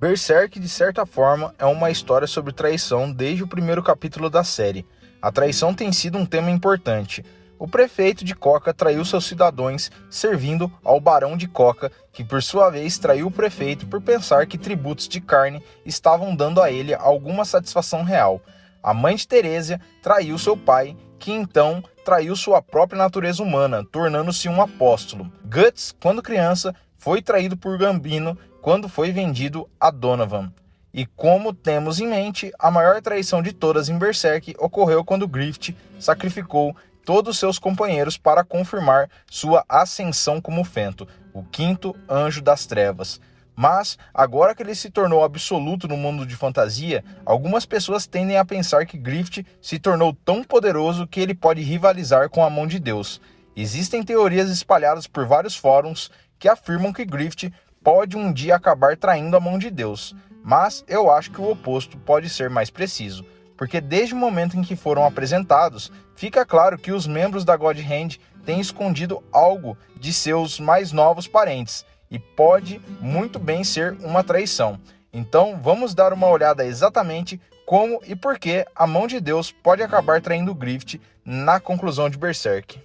Berserk, de certa forma, é uma história sobre traição desde o primeiro capítulo da série. A traição tem sido um tema importante. O prefeito de Koka traiu seus cidadãos, servindo ao barão de Koka, que por sua vez traiu o prefeito por pensar que tributos de carne estavam dando a ele alguma satisfação real. A mãe de Teresia traiu seu pai, que então traiu sua própria natureza humana, tornando-se um apóstolo. Guts, quando criança, foi traído por Gambino quando foi vendido a Donovan. E como temos em mente, a maior traição de todas em Berserk ocorreu quando Griffith sacrificou todos seus companheiros para confirmar sua ascensão como Fento, o quinto anjo das trevas. Mas, agora que ele se tornou absoluto no mundo de fantasia, algumas pessoas tendem a pensar que Griffith se tornou tão poderoso que ele pode rivalizar com a mão de Deus. Existem teorias espalhadas por vários fóruns que afirmam que Griffith pode um dia acabar traindo a mão de Deus, mas eu acho que o oposto pode ser mais preciso, porque desde o momento em que foram apresentados, fica claro que os membros da God Hand têm escondido algo de seus mais novos parentes, e pode muito bem ser uma traição. Então vamos dar uma olhada exatamente como e por que a mão de Deus pode acabar traindo Griffith na conclusão de Berserk.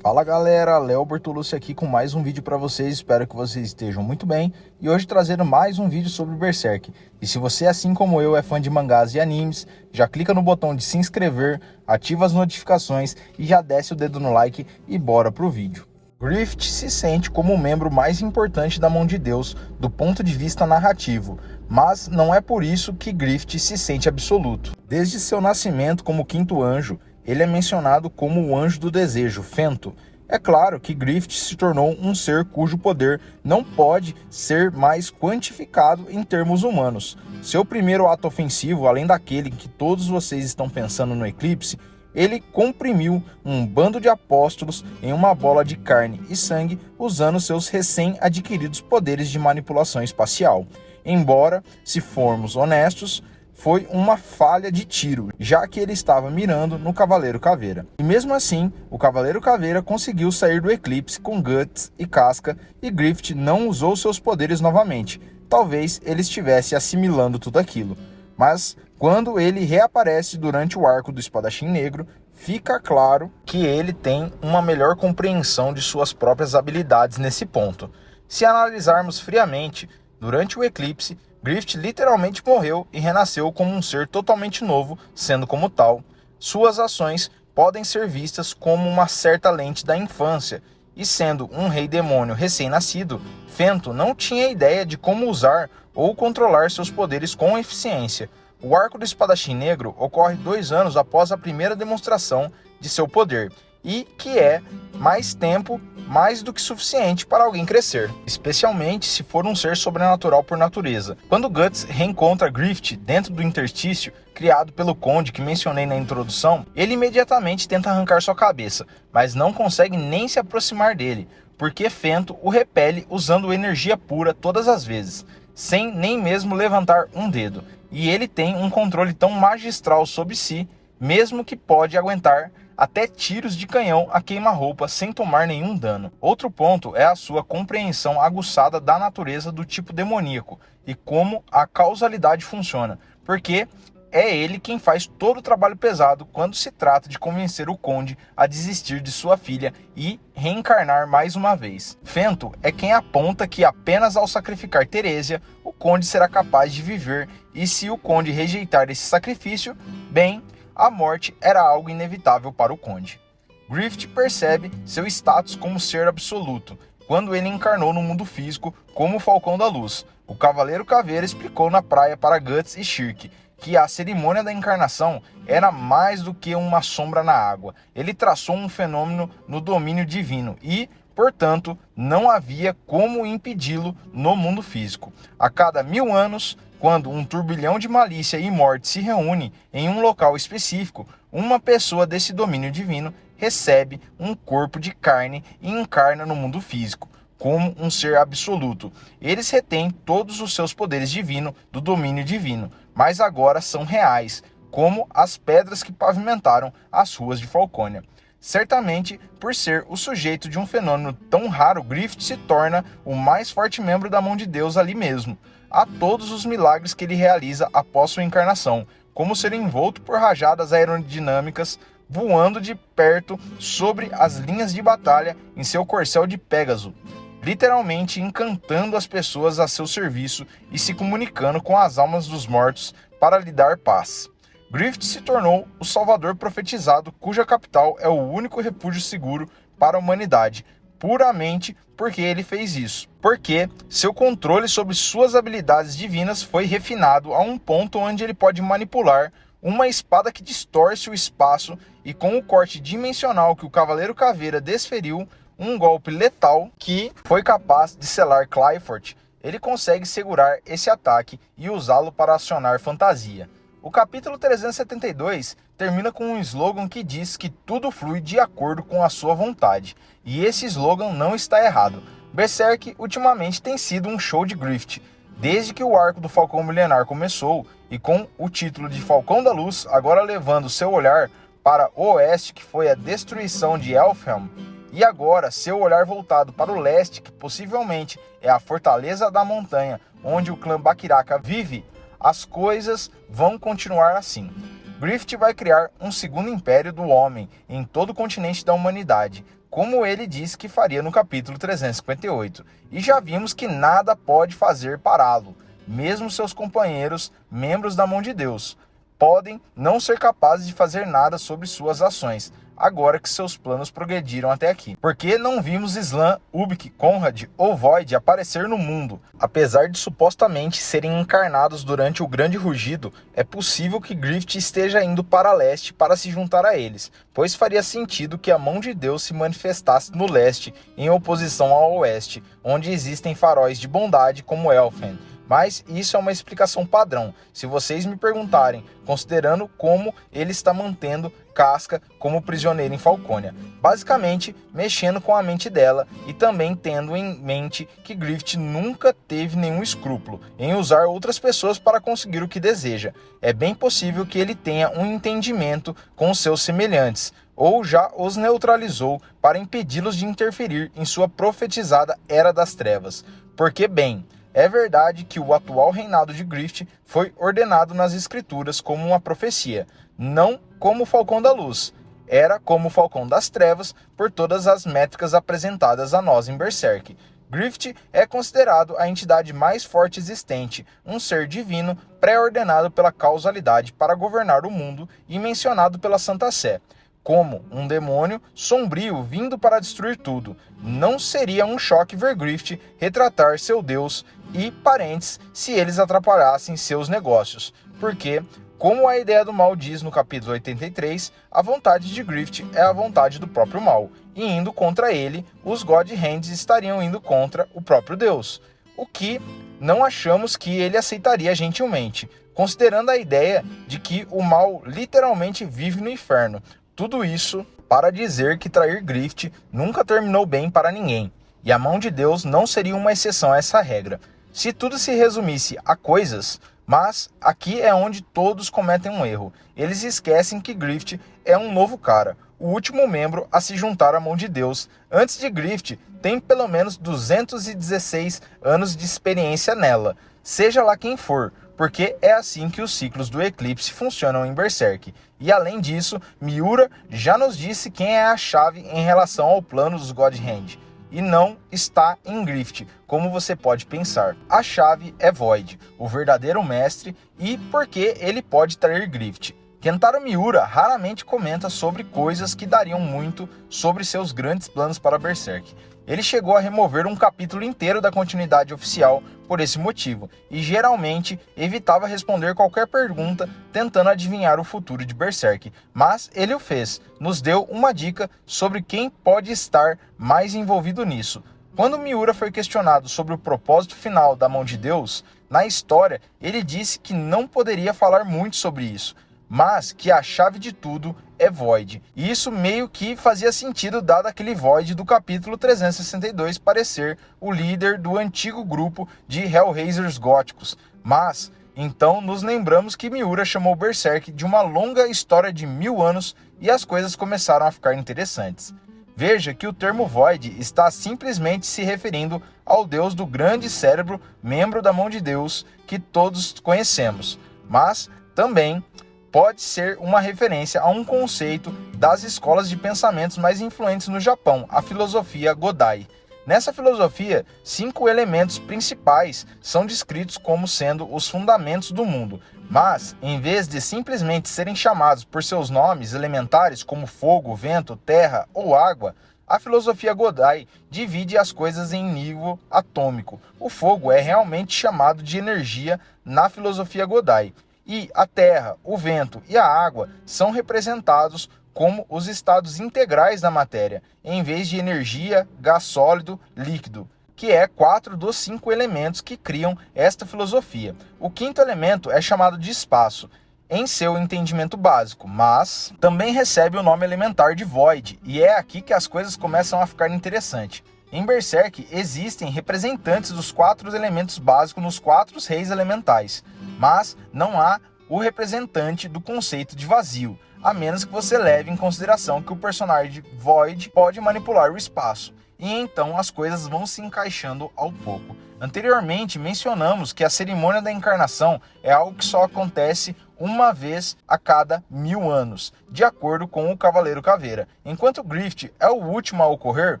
Fala galera, Léo Bertolucci aqui com mais um vídeo para vocês, espero que vocês estejam muito bem e hoje trazendo mais um vídeo sobre Berserk. E se você, assim como eu, é fã de mangás e animes, já clica no botão de se inscrever, ativa as notificações e já desce o dedo no like e bora pro vídeo. Griffith se sente como o membro mais importante da mão de Deus do ponto de vista narrativo, mas não é por isso que Griffith se sente absoluto. Desde seu nascimento como quinto anjo, ele é mencionado como o anjo do desejo, Fento. É claro que Griffith se tornou um ser cujo poder não pode ser mais quantificado em termos humanos. Seu primeiro ato ofensivo, além daquele que todos vocês estão pensando no Eclipse, ele comprimiu um bando de apóstolos em uma bola de carne e sangue usando seus recém-adquiridos poderes de manipulação espacial. Embora, se formos honestos, foi uma falha de tiro, já que ele estava mirando no Cavaleiro Caveira. E mesmo assim, o Cavaleiro Caveira conseguiu sair do Eclipse com Guts e Casca e Griffith não usou seus poderes novamente. Talvez ele estivesse assimilando tudo aquilo. Mas quando ele reaparece durante o arco do Espadachim Negro, fica claro que ele tem uma melhor compreensão de suas próprias habilidades nesse ponto. Se analisarmos friamente, durante o Eclipse, Griffith literalmente morreu e renasceu como um ser totalmente novo, sendo como tal, suas ações podem ser vistas como uma certa lente da infância, e sendo um rei demônio recém-nascido, Fento não tinha ideia de como usar ou controlar seus poderes com eficiência. O arco do Espadachim Negro ocorre 2 anos após a primeira demonstração de seu poder, e que é mais tempo, mais do que suficiente para alguém crescer, especialmente se for um ser sobrenatural por natureza. Quando Guts reencontra Griffith dentro do interstício criado pelo Conde que mencionei na introdução, ele imediatamente tenta arrancar sua cabeça, mas não consegue nem se aproximar dele, porque Fento o repele usando energia pura todas as vezes, sem nem mesmo levantar um dedo, e ele tem um controle tão magistral sobre si, mesmo que pode aguentar até tiros de canhão a queima-roupa sem tomar nenhum dano. Outro ponto é a sua compreensão aguçada da natureza do tipo demoníaco e como a causalidade funciona, porque é ele quem faz todo o trabalho pesado quando se trata de convencer o Conde a desistir de sua filha e reencarnar mais uma vez. Fento é quem aponta que apenas ao sacrificar Teresia, o Conde será capaz de viver, e se o Conde rejeitar esse sacrifício, bem, a morte era algo inevitável para o Conde. Griffith percebe seu status como ser absoluto quando ele encarnou no mundo físico como o Falcão da Luz. O Cavaleiro Caveira explicou na praia para Guts e Shirk que a cerimônia da encarnação era mais do que uma sombra na água. Ele traçou um fenômeno no domínio divino e, portanto, não havia como impedi-lo no mundo físico. A cada 1000 anos, quando um turbilhão de malícia e morte se reúne em um local específico, uma pessoa desse domínio divino recebe um corpo de carne e encarna no mundo físico, como um ser absoluto. Eles retêm todos os seus poderes divinos do domínio divino, mas agora são reais, como as pedras que pavimentaram as ruas de Falconia. Certamente, por ser o sujeito de um fenômeno tão raro, Griffith se torna o mais forte membro da mão de Deus ali mesmo. Há todos os milagres que ele realiza após sua encarnação, como ser envolto por rajadas aerodinâmicas, voando de perto sobre as linhas de batalha em seu corcel de Pégaso, literalmente encantando as pessoas a seu serviço e se comunicando com as almas dos mortos para lhe dar paz. Griffith se tornou o Salvador profetizado, cuja capital é o único refúgio seguro para a humanidade, puramente porque ele fez isso. Porque seu controle sobre suas habilidades divinas foi refinado a um ponto onde ele pode manipular uma espada que distorce o espaço e, com o corte dimensional que o Cavaleiro Caveira desferiu, um golpe letal que foi capaz de selar Clifford, ele consegue segurar esse ataque e usá-lo para acionar fantasia. O capítulo 372 termina com um slogan que diz que tudo flui de acordo com a sua vontade, e esse slogan não está errado. Berserk ultimamente tem sido um show de Griffith. Desde que o arco do Falcão Milenar começou, e com o título de Falcão da Luz agora levando seu olhar para o oeste, que foi a destruição de Elfhelm, e agora seu olhar voltado para o leste, que possivelmente é a Fortaleza da Montanha, onde o clã Bakiraka vive, as coisas vão continuar assim. Griffith vai criar um segundo império do homem em todo o continente da humanidade, como ele disse que faria no capítulo 358, e já vimos que nada pode fazer pará-lo. Mesmo seus companheiros, membros da mão de Deus, podem não ser capazes de fazer nada sobre suas ações, agora que seus planos progrediram até aqui. Porque não vimos Slan, Ubik, Conrad ou Void aparecer no mundo? Apesar de supostamente serem encarnados durante o Grande Rugido, é possível que Griffith esteja indo para leste para se juntar a eles, pois faria sentido que a mão de Deus se manifestasse no leste, em oposição ao oeste, onde existem faróis de bondade como Elfhelm. Mas isso é uma explicação padrão, se vocês me perguntarem, considerando como ele está mantendo Casca como prisioneiro em Falconia. Basicamente, mexendo com a mente dela e também tendo em mente que Griffith nunca teve nenhum escrúpulo em usar outras pessoas para conseguir o que deseja. É bem possível que ele tenha um entendimento com seus semelhantes, ou já os neutralizou para impedi-los de interferir em sua profetizada Era das Trevas. Porque, bem, é verdade que o atual reinado de Griffith foi ordenado nas escrituras como uma profecia, não como o Falcão da Luz. Era como o Falcão das Trevas por todas as métricas apresentadas a nós em Berserk. Griffith é considerado a entidade mais forte existente, um ser divino pré-ordenado pela causalidade para governar o mundo e mencionado pela Santa Sé como um demônio sombrio vindo para destruir tudo. Não seria um choque ver Griffith retratar seu Deus e parentes se eles atrapalhassem seus negócios, porque, como a ideia do mal diz no capítulo 83, a vontade de Griffith é a vontade do próprio mal, e indo contra ele, os God Hands estariam indo contra o próprio Deus, o que não achamos que ele aceitaria gentilmente, considerando a ideia de que o mal literalmente vive no inferno. Tudo isso para dizer que trair Griffith nunca terminou bem para ninguém, e a mão de Deus não seria uma exceção a essa regra. Se tudo se resumisse a coisas, mas aqui é onde todos cometem um erro. Eles esquecem que Griffith é um novo cara, o último membro a se juntar à mão de Deus. Antes de Griffith, tem pelo menos 216 anos de experiência nela, seja lá quem for, porque é assim que os ciclos do eclipse funcionam em Berserk. E além disso, Miura já nos disse quem é a chave em relação ao plano dos God Hand, e não está em Griffith, como você pode pensar. A chave é Void, o verdadeiro mestre, e porque ele pode trair Griffith. Kentaro Miura raramente comenta sobre coisas que dariam muito sobre seus grandes planos para Berserk. Ele chegou a remover um capítulo inteiro da continuidade oficial por esse motivo, e geralmente evitava responder qualquer pergunta tentando adivinhar o futuro de Berserk, mas ele o fez, nos deu uma dica sobre quem pode estar mais envolvido nisso. Quando Miura foi questionado sobre o propósito final da mão de Deus, na história ele disse que não poderia falar muito sobre isso, mas que a chave de tudo é Void. E isso meio que fazia sentido dado aquele Void do capítulo 362 parecer o líder do antigo grupo de Hellraisers góticos. Mas, então, nos lembramos que Miura chamou Berserk de uma longa história de 1000 anos e as coisas começaram a ficar interessantes. Veja que o termo Void está simplesmente se referindo ao Deus do grande cérebro, membro da mão de Deus, que todos conhecemos, mas também pode ser uma referência a um conceito das escolas de pensamentos mais influentes no Japão, a filosofia Godai. Nessa filosofia, 5 elementos principais são descritos como sendo os fundamentos do mundo, mas, em vez de simplesmente serem chamados por seus nomes elementares como fogo, vento, terra ou água, a filosofia Godai divide as coisas em nível atômico. O fogo é realmente chamado de energia na filosofia Godai, e a terra, o vento e a água são representados como os estados integrais da matéria, em vez de energia, gás sólido, líquido, que é 4 dos 5 elementos que criam esta filosofia. O 5º elemento é chamado de espaço, em seu entendimento básico, mas também recebe o nome elementar de Void, e é aqui que as coisas começam a ficar interessantes. Em Berserk existem representantes dos 4 elementos básicos nos 4 reis elementais, mas não há o representante do conceito de vazio, a menos que você leve em consideração que o personagem Void pode manipular o espaço, e então as coisas vão se encaixando ao pouco. Anteriormente mencionamos que a cerimônia da encarnação é algo que só acontece uma vez a cada 1000 anos, de acordo com o Cavaleiro Caveira. Enquanto Griffith é o último a ocorrer,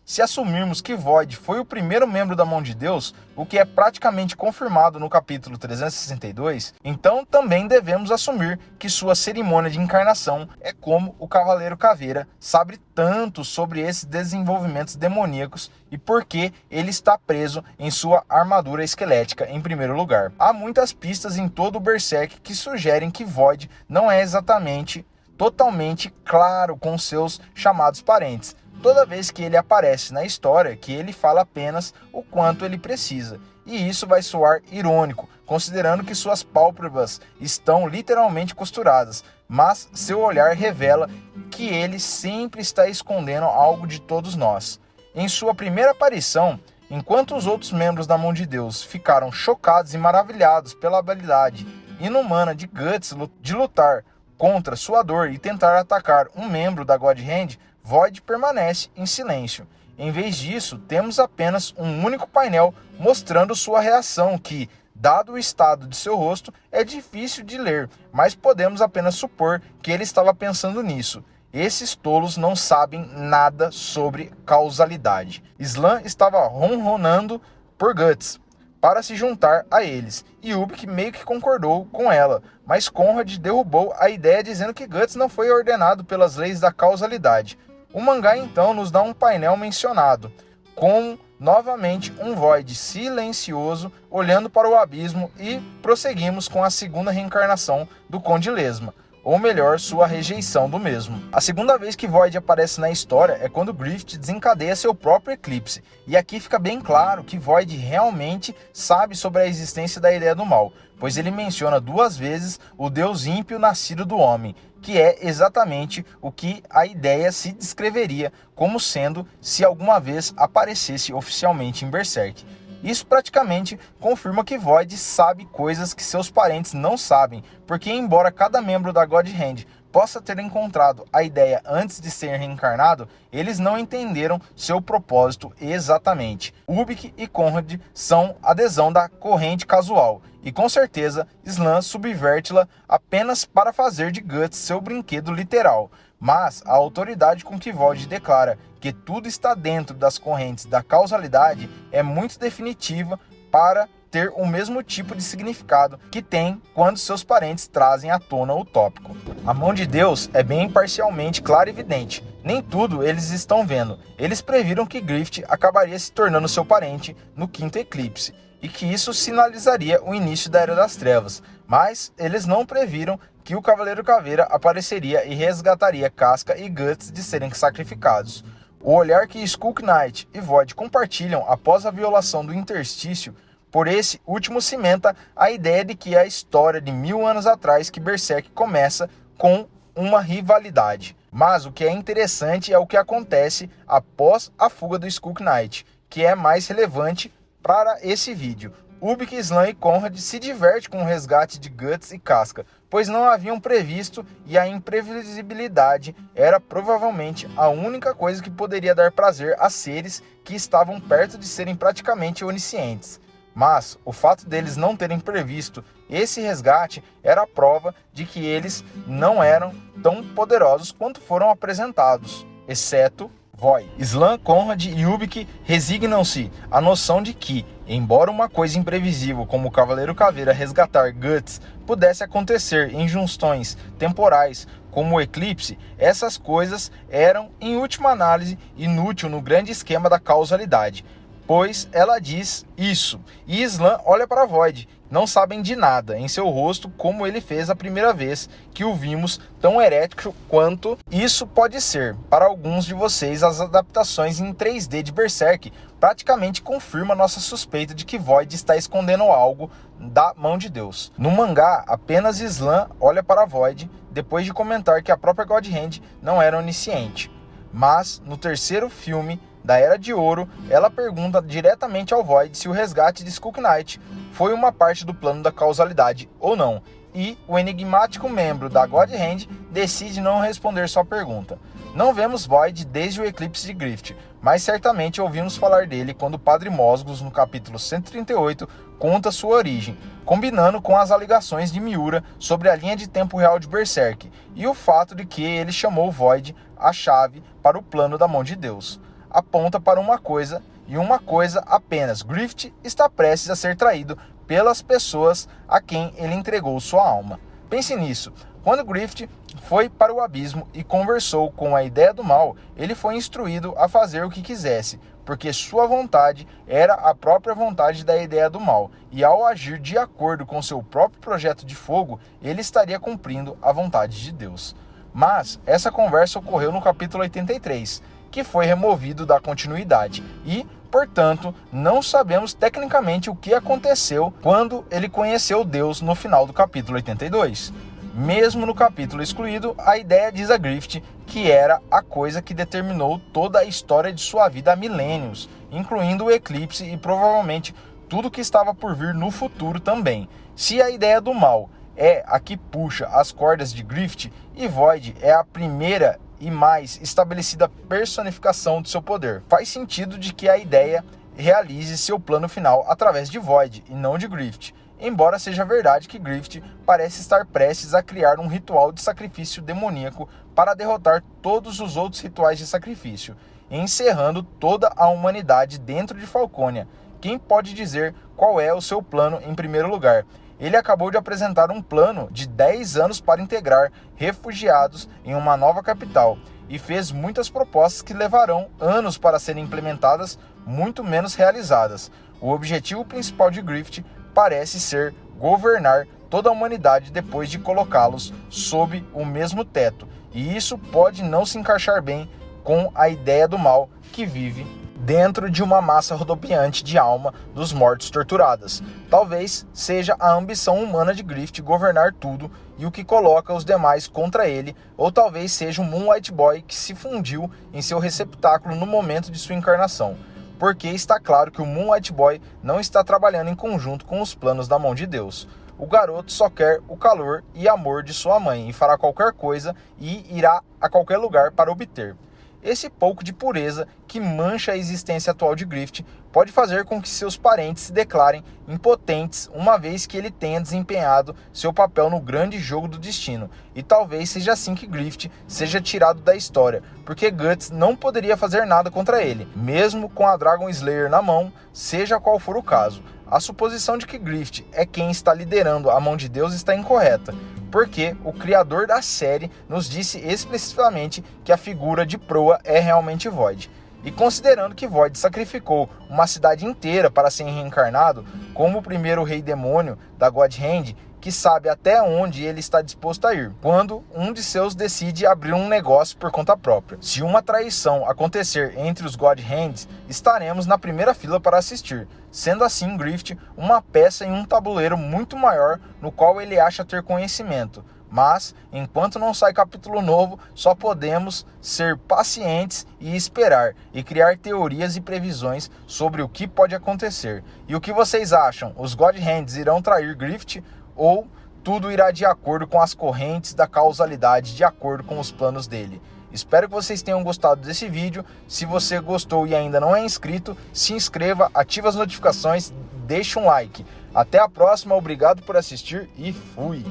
se assumirmos que Void foi o primeiro membro da Mão de Deus, o que é praticamente confirmado no capítulo 362, então também devemos assumir que sua cerimônia de encarnação é como o Cavaleiro Caveira sabe tanto sobre esses desenvolvimentos demoníacos e por que ele está preso em sua armadura esquelética em primeiro lugar. Há muitas pistas em todo o Berserk que sugerem que Void não é exatamente totalmente claro com seus chamados parentes. Toda vez que ele aparece na história, que ele fala apenas o quanto ele precisa. E isso vai soar irônico, considerando que suas pálpebras estão literalmente costuradas, mas seu olhar revela que ele sempre está escondendo algo de todos nós. Em sua primeira aparição, enquanto os outros membros da Mão de Deus ficaram chocados e maravilhados pela habilidade inumana de Guts de lutar contra sua dor e tentar atacar um membro da God Hand, Void permanece em silêncio. Em vez disso, temos apenas um único painel mostrando sua reação que, dado o estado de seu rosto, é difícil de ler, mas podemos apenas supor que ele estava pensando nisso. Esses tolos não sabem nada sobre causalidade. Slan estava ronronando por Guts para se juntar a eles, e Ubik meio que concordou com ela, mas Conrad derrubou a ideia dizendo que Guts não foi ordenado pelas leis da causalidade. O mangá então nos dá um painel mencionado, com novamente um Void silencioso olhando para o abismo, e prosseguimos com a segunda reencarnação do Conde Lesma, ou melhor, sua rejeição do mesmo. A segunda vez que Void aparece na história é quando Griffith desencadeia seu próprio eclipse, e aqui fica bem claro que Void realmente sabe sobre a existência da ideia do mal, pois ele menciona 2 vezes o Deus ímpio nascido do homem, que é exatamente o que a ideia se descreveria como sendo se alguma vez aparecesse oficialmente em Berserk. Isso praticamente confirma que Void sabe coisas que seus parentes não sabem, porque embora cada membro da God Hand possa ter encontrado a ideia antes de ser reencarnado, eles não entenderam seu propósito exatamente. Ubik e Conrad são adesão da corrente casual, e com certeza Slan subverte-la apenas para fazer de Guts seu brinquedo literal. Mas a autoridade com que Void declara que tudo está dentro das correntes da causalidade é muito definitiva para ter o mesmo tipo de significado que tem quando seus parentes trazem à tona o tópico. A Mão de Deus é bem parcialmente clara e evidente. Nem tudo eles estão vendo. Eles previram que Griffith acabaria se tornando seu parente no 5º eclipse, e que isso sinalizaria o início da Era das Trevas, mas eles não previram que o Cavaleiro Caveira apareceria e resgataria Casca e Guts de serem sacrificados. O olhar que Skull Knight e Void compartilham após a violação do interstício, por esse último cimenta a ideia de que é a história de 1000 anos atrás que Berserk começa com uma rivalidade. Mas o que é interessante é o que acontece após a fuga do Skull Knight, que é mais relevante para esse vídeo. Ubik, Slan e Conrad se divertem com o resgate de Guts e Casca, pois não haviam previsto e a imprevisibilidade era provavelmente a única coisa que poderia dar prazer a seres que estavam perto de serem praticamente oniscientes. Mas o fato deles não terem previsto esse resgate era a prova de que eles não eram tão poderosos quanto foram apresentados, exceto Void. Slan, Conrad e Ubik resignam-se à noção de que, embora uma coisa imprevisível como o Cavaleiro Caveira resgatar Guts pudesse acontecer em junções temporais como o eclipse, essas coisas eram, em última análise, inútil no grande esquema da causalidade, pois ela diz isso, e Slan olha para Void. Não sabem de nada em seu rosto como ele fez a primeira vez que o vimos, tão herético quanto isso pode ser. Para alguns de vocês, as adaptações em 3D de Berserk praticamente confirmam nossa suspeita de que Void está escondendo algo da mão de Deus. No mangá, apenas Slan olha para Void depois de comentar que a própria God Hand não era onisciente. Mas, no terceiro filme da Era de Ouro, ela pergunta diretamente ao Void se o resgate de Skunk Knight foi uma parte do plano da causalidade ou não, e o enigmático membro da God Hand decide não responder sua pergunta. Não vemos Void desde o eclipse de Grift, mas certamente ouvimos falar dele quando o Padre Mosgos, no capítulo 138, conta sua origem, combinando com as alegações de Miura sobre a linha de tempo real de Berserk, e o fato de que ele chamou Void a chave para o plano da mão de Deus. Aponta para uma coisa, e uma coisa apenas: Grift está prestes a ser traído pelas pessoas a quem ele entregou sua alma. Pense nisso. Quando Grift foi para o abismo e conversou com a ideia do mal, ele foi instruído a fazer o que quisesse, porque sua vontade era a própria vontade da ideia do mal, e ao agir de acordo com seu próprio projeto de fogo, ele estaria cumprindo a vontade de Deus. Mas essa conversa ocorreu no capítulo 83, que foi removido da continuidade, e, portanto, não sabemos tecnicamente o que aconteceu quando ele conheceu Deus no final do capítulo 82. Mesmo no capítulo excluído, a ideia diz a Grift que era a coisa que determinou toda a história de sua vida há milênios, incluindo o eclipse e provavelmente tudo que estava por vir no futuro também. Se a ideia do mal é a que puxa as cordas de Grift, e Void é a primeira e mais estabelecida personificação do seu poder, faz sentido de que a ideia realize seu plano final através de Void e não de Grift, embora seja verdade que Grift parece estar prestes a criar um ritual de sacrifício demoníaco para derrotar todos os outros rituais de sacrifício, encerrando toda a humanidade dentro de Falconia. Quem pode dizer qual é o seu plano em primeiro lugar? Ele acabou de apresentar um plano de 10 anos para integrar refugiados em uma nova capital e fez muitas propostas que levarão anos para serem implementadas, muito menos realizadas. O objetivo principal de Grift parece ser governar toda a humanidade depois de colocá-los sob o mesmo teto, e isso pode não se encaixar bem com a ideia do mal que vive dentro de uma massa rodopiante de alma dos mortos torturadas. Talvez seja a ambição humana de Grift governar tudo e o que coloca os demais contra ele, ou talvez seja o Moonlight Boy que se fundiu em seu receptáculo no momento de sua encarnação, porque está claro que o Moonlight Boy não está trabalhando em conjunto com os planos da mão de Deus. O garoto só quer o calor e amor de sua mãe e fará qualquer coisa e irá a qualquer lugar para obter. Esse pouco de pureza que mancha a existência atual de Grift pode fazer com que seus parentes se declarem impotentes, uma vez que ele tenha desempenhado seu papel no grande jogo do destino. E talvez seja assim que Grift seja tirado da história, porque Guts não poderia fazer nada contra ele, mesmo com a Dragon Slayer na mão, seja qual for o caso. A suposição de que Grift é quem está liderando a mão de Deus está incorreta, porque o criador da série nos disse explicitamente que a figura de proa é realmente Void. E considerando que Void sacrificou uma cidade inteira para ser reencarnado, como o primeiro rei demônio da God Hand, que sabe até onde ele está disposto a ir, quando um de seus decide abrir um negócio por conta própria. Se uma traição acontecer entre os God Hands, estaremos na primeira fila para assistir, sendo assim Grift uma peça em um tabuleiro muito maior no qual ele acha ter conhecimento, Mas, enquanto não sai capítulo novo, só podemos ser pacientes e esperar e criar teorias e previsões sobre o que pode acontecer. E o que vocês acham? Os God Hands irão trair Griffith ou tudo irá de acordo com as correntes da causalidade, de acordo com os planos dele? Espero que vocês tenham gostado desse vídeo. Se você gostou e ainda não é inscrito, se inscreva, ative as notificações, deixe um like. Até a próxima, obrigado por assistir e fui!